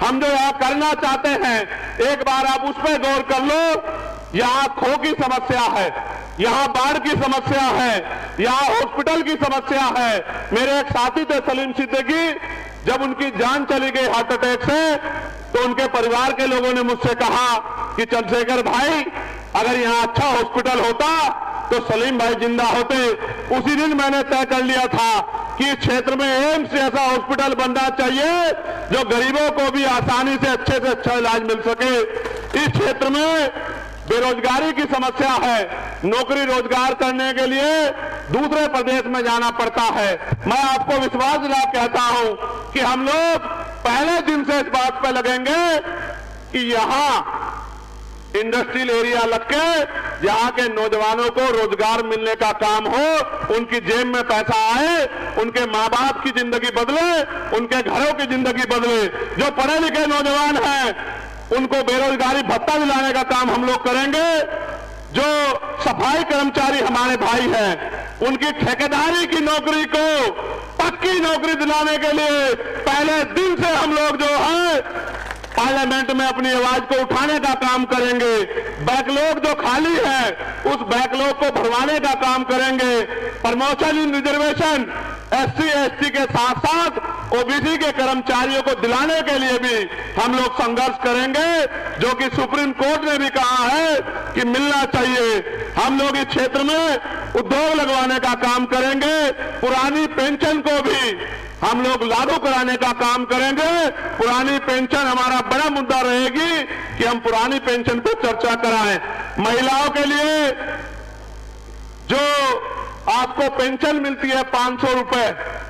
हम जो यहाँ करना चाहते हैं, एक बार आप उस पर गौर कर लो। यहाँ खो की समस्या है, यहाँ बाढ़ की समस्या है, यहाँ हॉस्पिटल की समस्या है। मेरे एक साथी थे सलीम सिद्दीकी, जब उनकी जान चली गई हार्ट अटैक से, तो उनके परिवार के लोगों ने मुझसे कहा कि चंद्रशेखर भाई, अगर यहाँ अच्छा हॉस्पिटल होता तो सलीम भाई जिंदा होते। उसी दिन मैंने तय कर लिया था कि इस क्षेत्र में एम्स जैसा हॉस्पिटल बनना चाहिए, जो गरीबों को भी आसानी से अच्छा इलाज मिल सके। इस क्षेत्र में बेरोजगारी की समस्या है, नौकरी रोजगार करने के लिए दूसरे प्रदेश में जाना पड़ता है। मैं आपको विश्वास दिला कहता हूं कि हम लोग पहले दिन से इस बात पर लगेंगे कि यहां इंडस्ट्रियल एरिया लग के यहाँ के नौजवानों को रोजगार मिलने का काम हो, उनकी जेब में पैसा आए, उनके माँ बाप की जिंदगी बदले, उनके घरों की जिंदगी बदले। जो पढ़े लिखे नौजवान हैं उनको बेरोजगारी भत्ता दिलाने का काम हम लोग करेंगे। जो सफाई कर्मचारी हमारे भाई हैं उनकी ठेकेदारी की नौकरी को पक्की नौकरी दिलाने के लिए पहले दिन से हम लोग जो है पार्लियामेंट में अपनी आवाज को उठाने का काम करेंगे। बैकलॉग जो खाली है उस बैकलॉग को भरवाने का काम करेंगे। प्रमोशन इन रिजर्वेशन एससी एसटी के साथ साथ ओबीसी के कर्मचारियों को दिलाने के लिए भी हम लोग संघर्ष करेंगे, जो कि सुप्रीम कोर्ट ने भी कहा है कि मिलना चाहिए। हम लोग इस क्षेत्र में उद्योग लगवाने का काम करेंगे। पुरानी पेंशन को भी हम लोग लागू कराने का काम करेंगे। पुरानी पेंशन हमारा बड़ा मुद्दा रहेगी कि हम पुरानी पेंशन पर चर्चा कराएं। महिलाओं के लिए जो आपको पेंशन मिलती है 500 रुपए,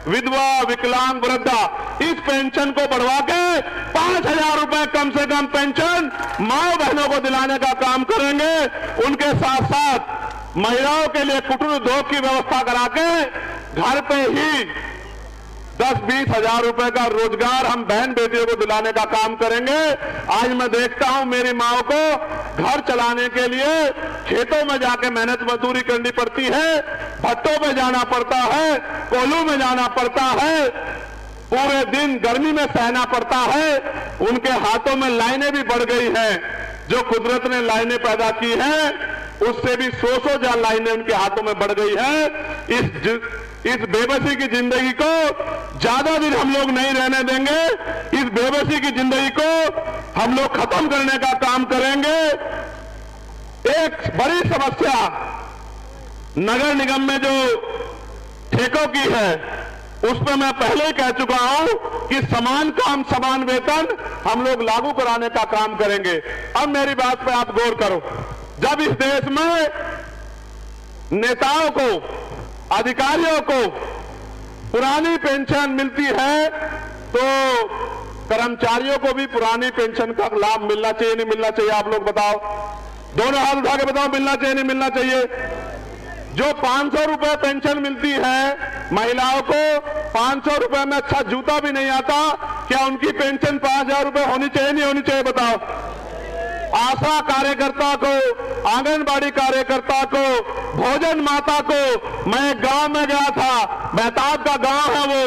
विधवा विकलांग वृद्धा, इस पेंशन को बढ़वा के 5000 रुपए कम से कम पेंशन माँ बहनों को दिलाने का काम करेंगे। उनके साथ साथ महिलाओं के लिए कुटीर उद्योग की व्यवस्था करा के घर पे ही 10-20 हजार रुपए का रोजगार हम बहन बेटियों को दिलाने का काम करेंगे। आज मैं देखता हूं मेरी माओ को घर चलाने के लिए खेतों में जाके मेहनत मजदूरी करनी पड़ती है, भट्टों में जाना पड़ता है, कोल्हू में जाना पड़ता है, पूरे दिन गर्मी में सहना पड़ता है। उनके हाथों में लाइनें भी बढ़ गई हैं। जो कुदरत ने लाइनें पैदा की हैं उससे भी 100 लाइनें उनके हाथों में बढ़ गई है। इस बेबसी की जिंदगी को ज्यादा दिन हम लोग नहीं रहने देंगे। इस बेबसी की जिंदगी को हम लोग खत्म करने का काम करेंगे। एक बड़ी समस्या नगर निगम में जो ठेकों की है उस पर मैं पहले ही कह चुका हूं कि समान काम समान वेतन हम लोग लागू कराने का काम करेंगे। अब मेरी बात पे आप गौर करो। जब इस देश में नेताओं को, अधिकारियों को पुरानी पेंशन मिलती है तो कर्मचारियों को भी पुरानी पेंशन का लाभ मिलना चाहिए, नहीं मिलना चाहिए? आप लोग बताओ, दोनों हाथ उठा के बताओ, मिलना चाहिए नहीं मिलना चाहिए? जो 500 रुपए पेंशन मिलती है महिलाओं को, 500 रुपए में अच्छा जूता भी नहीं आता, क्या उनकी पेंशन 5000 रुपए होनी चाहिए नहीं होनी चाहिए? बताओ। आशा कार्यकर्ता को, आंगनबाड़ी कार्यकर्ता को, भोजन माता को, मैं एक गांव में गया था, बेताब का गांव है वो,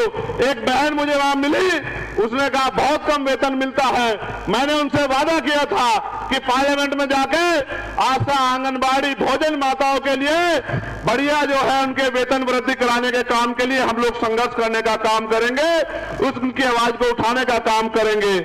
एक बहन मुझे वहां मिली, उसने कहा बहुत कम वेतन मिलता है। मैंने उनसे वादा किया था कि पार्लियामेंट में जाके आशा, आंगनबाड़ी, भोजन माताओं के लिए बढ़िया जो है उनके वेतन वृद्धि कराने के काम के लिए हम लोग संघर्ष करने का काम करेंगे, उनकी आवाज को उठाने का काम करेंगे।